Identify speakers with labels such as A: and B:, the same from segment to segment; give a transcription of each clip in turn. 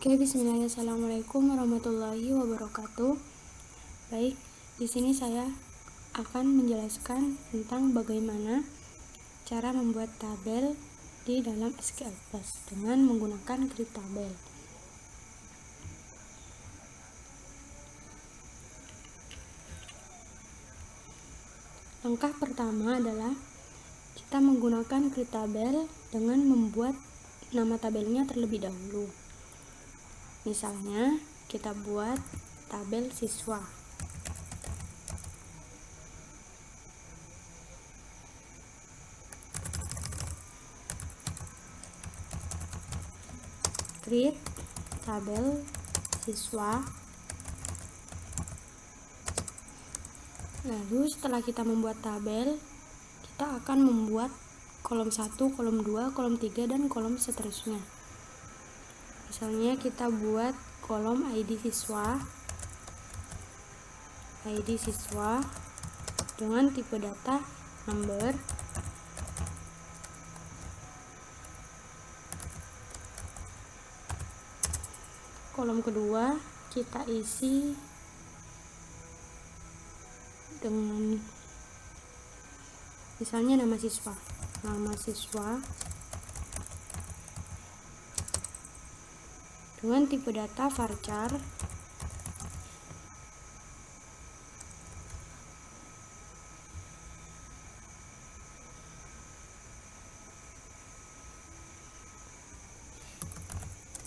A: Oke, bismillahirrahmanirrahim. Assalamualaikum warahmatullahi wabarakatuh. Baik, di sini saya akan menjelaskan tentang bagaimana cara membuat tabel di dalam SQL Plus dengan menggunakan grid tabel. Langkah pertama adalah kita menggunakan grid tabel dengan membuat nama tabelnya terlebih dahulu. Misalnya, kita buat tabel siswa. Create tabel siswa. Lalu setelah kita membuat tabel, kita akan membuat kolom 1, kolom 2, kolom 3, dan kolom seterusnya. Misalnya kita buat kolom ID siswa dengan tipe data number. Kolom kedua kita isi dengan misalnya nama siswa dengan tipe data varchar.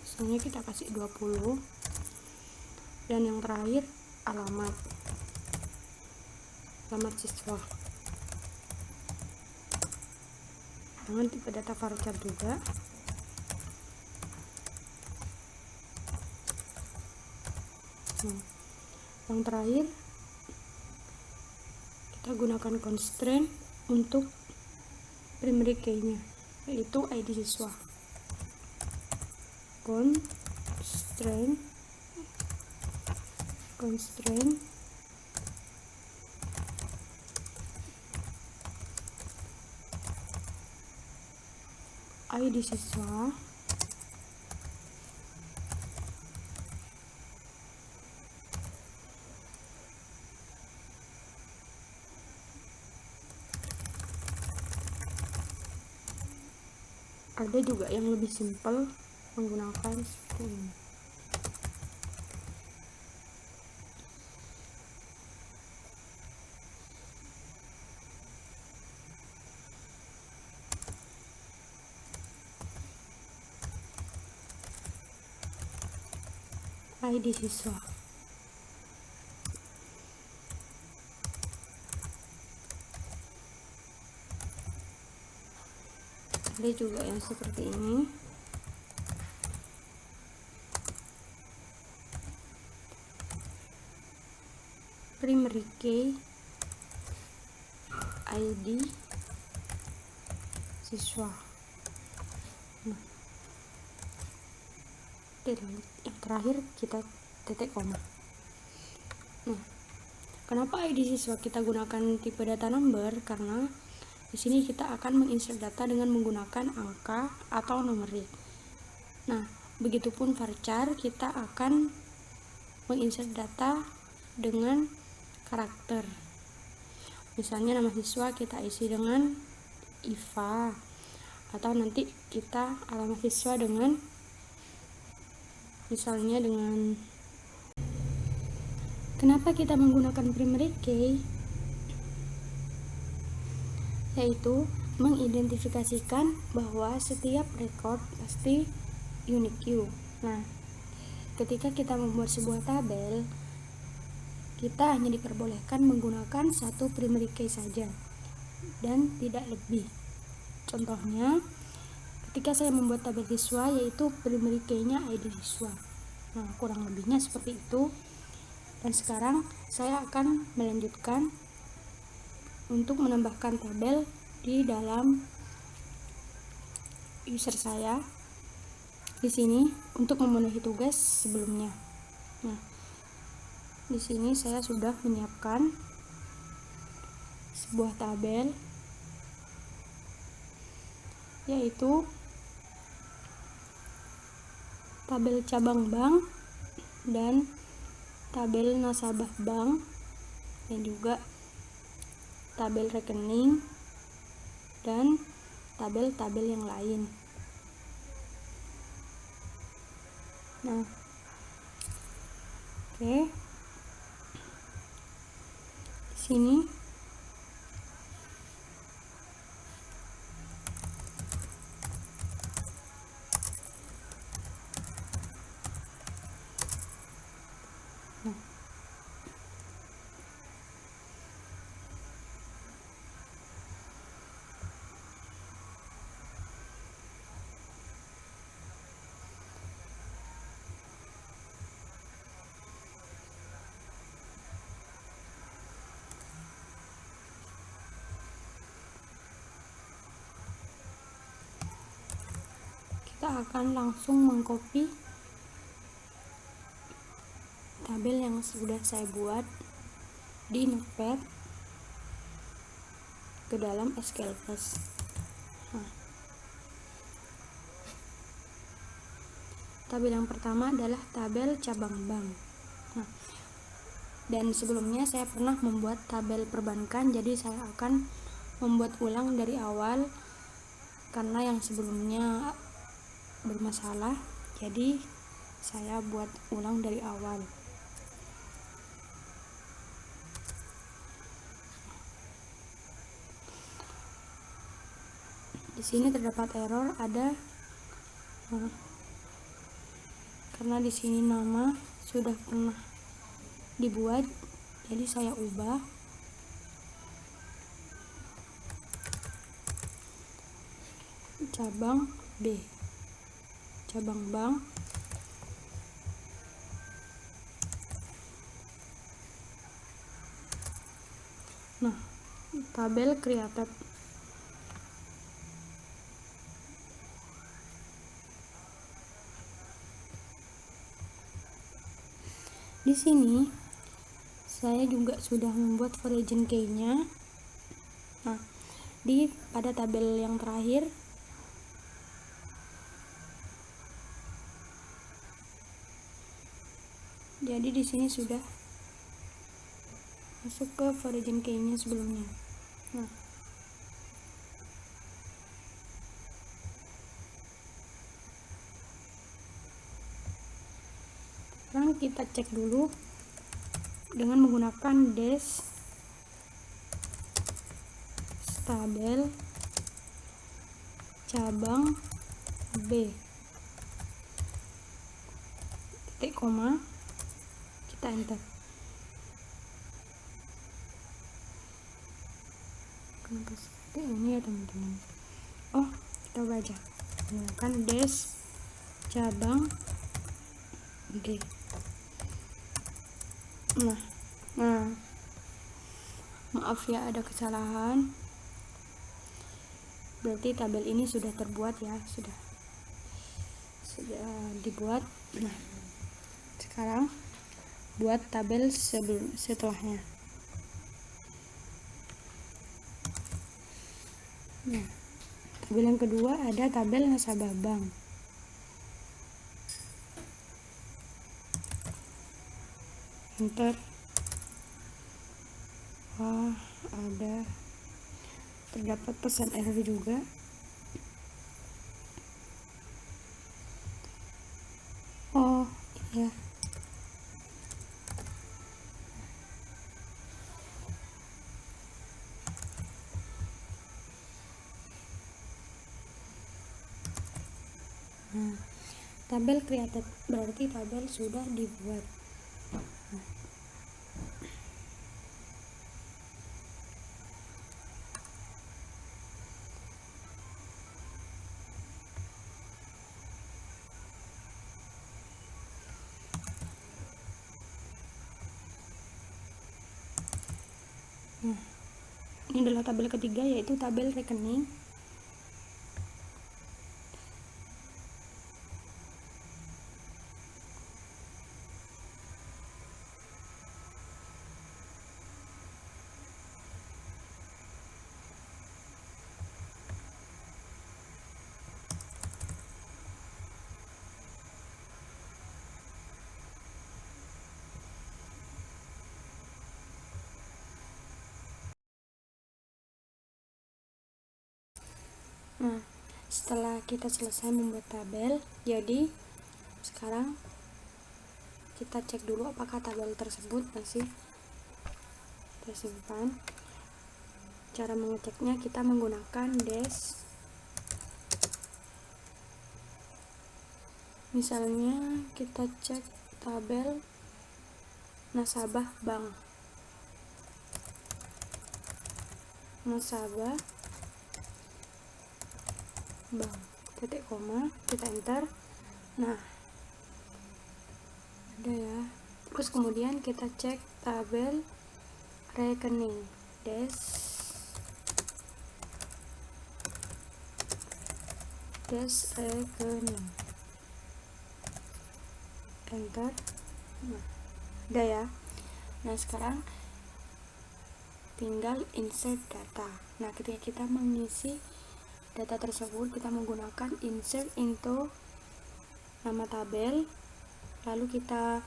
A: Misalnya kita kasih 20, dan yang terakhir alamat siswa dengan tipe data varchar juga. Yang terakhir kita gunakan constraint untuk primary key-nya, yaitu ID siswa. Constraint ID siswa ada juga yang lebih simpel menggunakan string. ID siswa. Ada juga yang seperti ini. Primary key ID siswa. Yang terakhir kita titik koma. Kenapa ID siswa kita gunakan tipe data number? Karena di sini kita akan menginsert data dengan menggunakan angka atau numerik. Begitupun varchar, kita akan menginsert data dengan karakter. Misalnya nama siswa kita isi dengan IVA, atau nanti kita alamat siswa dengan misalnya dengan. Kenapa kita menggunakan primary key? Yaitu mengidentifikasikan bahwa setiap record pasti unique. Ketika kita membuat sebuah tabel, kita hanya diperbolehkan menggunakan satu primary key saja dan tidak lebih. Contohnya, ketika saya membuat tabel siswa, yaitu primary key-nya ID siswa. Kurang lebihnya seperti itu. Dan sekarang saya akan melanjutkan untuk menambahkan tabel di dalam user saya di sini untuk memenuhi tugas sebelumnya. Di sini saya sudah menyiapkan sebuah tabel, yaitu tabel cabang bank dan tabel nasabah bank, dan juga tabel rekening dan tabel-tabel yang lain. Nah, oke. Di sini kita akan langsung mengcopy tabel yang sudah saya buat di Notepad ke dalam SQL+. Nah, tabel yang pertama adalah tabel cabang bank. Nah, dan sebelumnya saya pernah membuat tabel perbankan, jadi saya akan membuat ulang dari awal karena yang sebelumnya bermasalah, jadi saya buat ulang dari awal. Di sini terdapat error ada karena di sini nama sudah pernah dibuat, jadi saya ubah. Cabang B, cabang bank, nah tabel created. Di sini saya juga sudah membuat origin key-nya. Nah, pada tabel yang terakhir jadi di sini sudah masuk ke origin key-nya sebelumnya. Nah, sekarang kita cek dulu dengan menggunakan dash tabel cabang B titik koma, kita enter. Kenapa seperti ini ya teman-teman? Oh, kita baca menggunakan dash cabang G. Nah, maaf ya ada kesalahan. Berarti tabel ini sudah terbuat ya, sudah dibuat. Nah, sekarang buat tabel setelahnya. Nah, tabel yang kedua ada tabel nasabah bank. Enter. Wah, terdapat pesan error juga. Oh iya, tabel created berarti tabel sudah dibuat. Nah, ini adalah tabel ketiga, yaitu tabel rekening. Nah, setelah kita selesai membuat tabel, jadi sekarang kita cek dulu apakah tabel tersebut masih tersimpan. Cara mengeceknya kita menggunakan dash. Misalnya kita cek tabel nasabah bank. Nasabah bank, titik koma, kita enter. Nah, ada ya. Terus kemudian kita cek tabel rekening, dash rekening, enter. Nah, ada ya. Nah, sekarang tinggal insert data. Nah, ketika kita mengisi data tersebut, kita menggunakan insert into nama tabel, lalu kita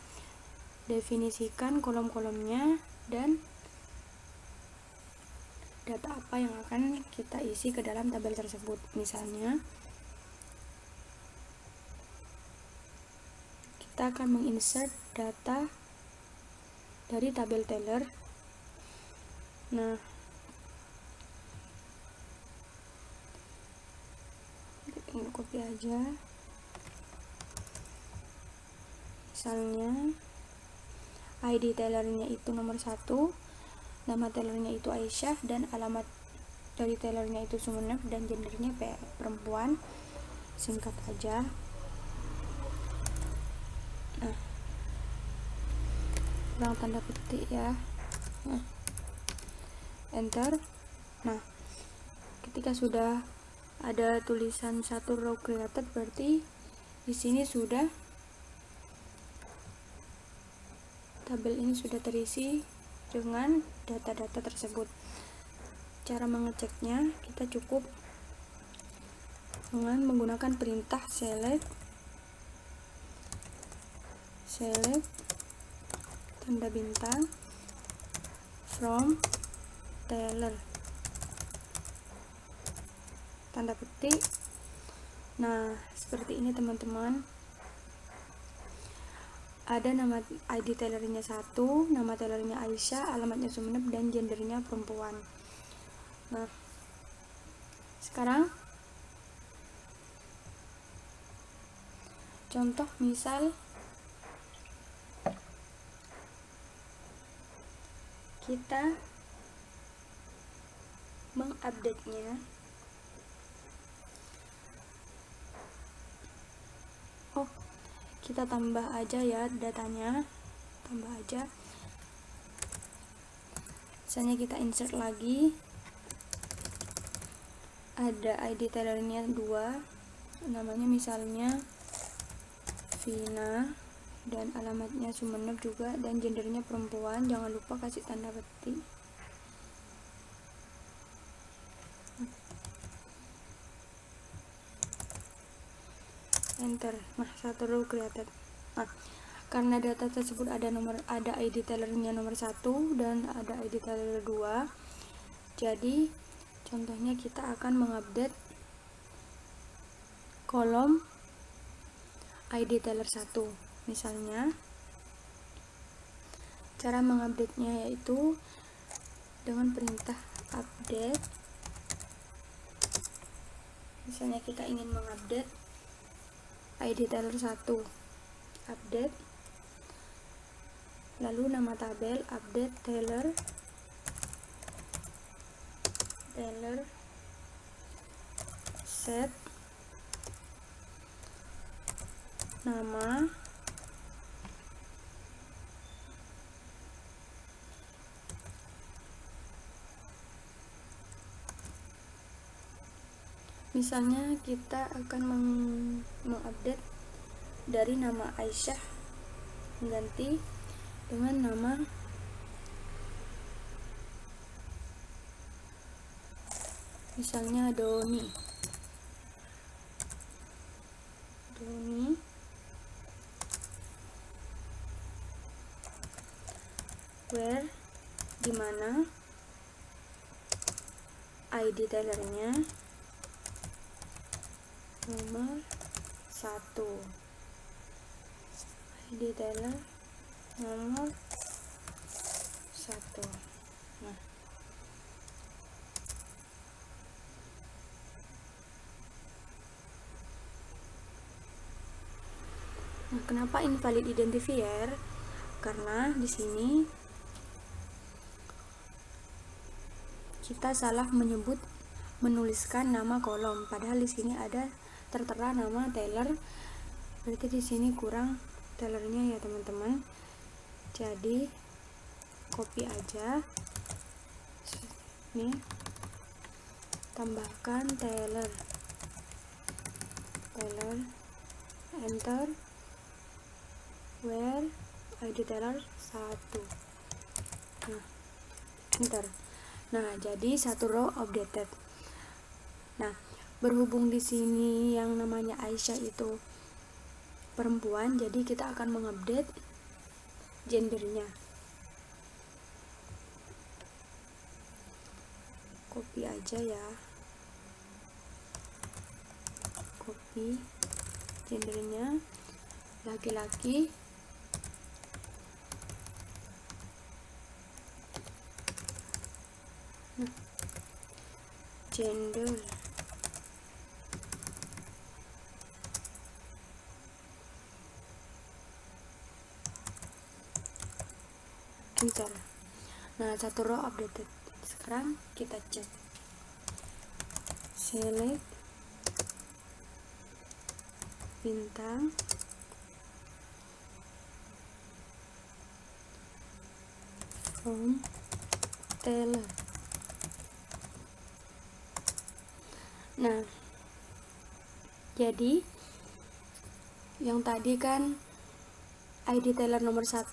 A: definisikan kolom-kolomnya dan data apa yang akan kita isi ke dalam tabel tersebut. Misalnya kita akan menginsert data dari tabel teller. Nah, kita copy aja. Misalnya ID tellernya itu nomor 1, nama tellernya itu Aisyah, dan alamat dari tellernya itu Sumenep, dan gendernya perempuan. Singkat aja. Nah, kurang tanda petik ya. Nah, enter. Nah, ketika sudah ada tulisan satu row created, berarti di sini sudah tabel ini sudah terisi dengan data-data tersebut. Cara mengeceknya kita cukup dengan menggunakan perintah select tanda bintang from teller, tanda petik. Nah, seperti ini teman-teman. Ada nama ID tellernya 1, nama tellernya Aisyah, alamatnya Sumenep, dan gendernya perempuan. Nah, sekarang contoh misal kita mengupdate-nya. Kita tambah aja ya datanya, tambah aja. Misalnya kita insert lagi, ada ID tellernya 2, namanya misalnya Vina, dan alamatnya Sumenep juga, dan gendernya perempuan. Jangan lupa kasih tanda petik. Enter. Nah, satu row created. Nah, karena data tersebut ada ID tellernya nomor 1 dan ada ID teller 2, jadi contohnya kita akan mengupdate kolom ID teller 1. Misalnya cara mengupdate-nya yaitu dengan perintah update. Misalnya kita ingin mengupdate ID teller 1, update, lalu nama tabel update teller set nama, misalnya kita akan mengupdate dari nama Aisyah mengganti dengan nama misalnya Doni, where, dimana ID tellernya nomor 1, ID teller nomor 1. Nah, kenapa invalid identifier? Karena di sini kita salah menuliskan nama kolom, padahal di sini ada tertera nama teller. Berarti di sini kurang tellernya ya teman-teman. Jadi copy aja. Nih, tambahkan teller, enter, where ID teller 1. Nah, enter. Nah, jadi satu row updated. Nah, berhubung di sini yang namanya Aisyah itu perempuan, jadi kita akan mengupdate gendernya. Copy aja ya. Copy gendernya laki-laki. Nah, gender enter. Nah, satu row updated. Sekarang kita cek. Select bintang, from teller. Nah, jadi yang tadi kan ID teller nomor 1,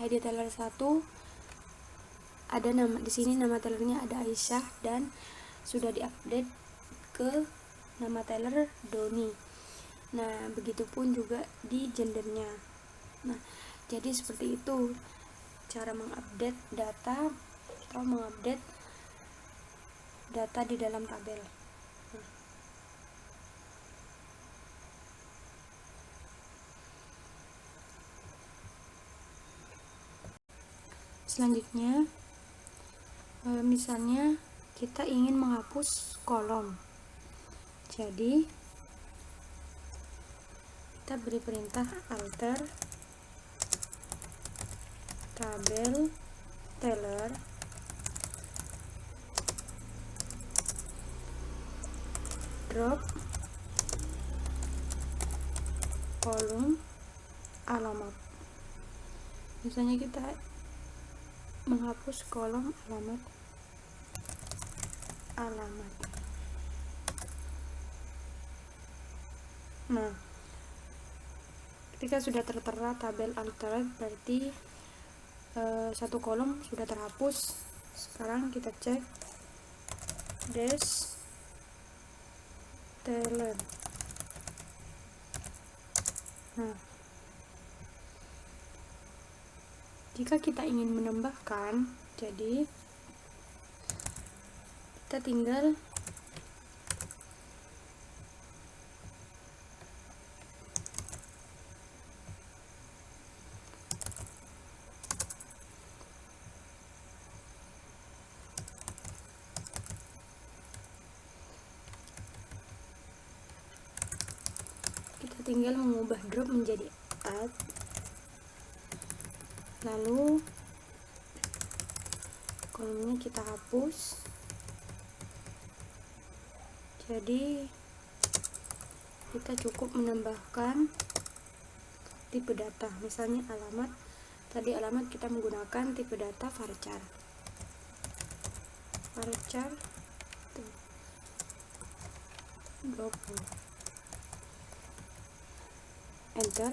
A: ID teller 1 ada nama di sini, nama tellernya ada Aisyah dan sudah diupdate ke nama teller Doni. Nah, begitupun juga di gendernya. Nah, jadi seperti itu cara mengupdate data atau mengupdate data di dalam tabel. Selanjutnya, misalnya kita ingin menghapus kolom, jadi kita beri perintah alter tabel teller drop kolom alamat. Misalnya kita menghapus kolom alamat. Nah, ketika sudah tertera tabel altered, berarti satu kolom sudah terhapus. Sekarang kita cek dash teller. Nah, jika kita ingin menambahkan, jadi kita tinggal mengubah drop menjadi add, lalu kolomnya kita hapus. Jadi kita cukup menambahkan tipe data, misalnya alamat. Tadi alamat kita menggunakan tipe data varchar tuh 20. Enter.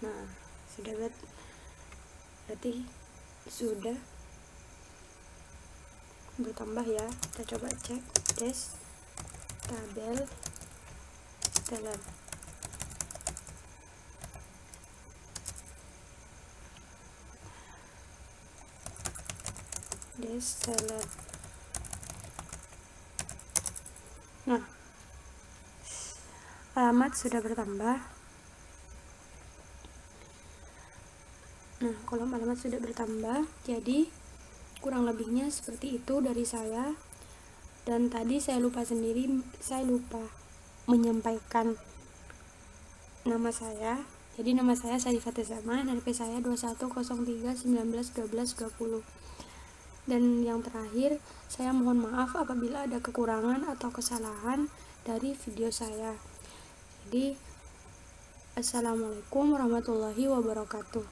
A: Nah, sudah berarti sudah bertambah ya. Kita coba cek dash tabel teller. Dash teller. Nah, alamat sudah bertambah. Nah, kolom alamat sudah bertambah. Jadi kurang lebihnya seperti itu dari saya. Dan tadi saya lupa menyampaikan nama saya. Jadi nama saya Syarifah Zaman, NP saya 2103191220. Dan yang terakhir, saya mohon maaf apabila ada kekurangan atau kesalahan dari video saya. Jadi, assalamualaikum warahmatullahi wabarakatuh.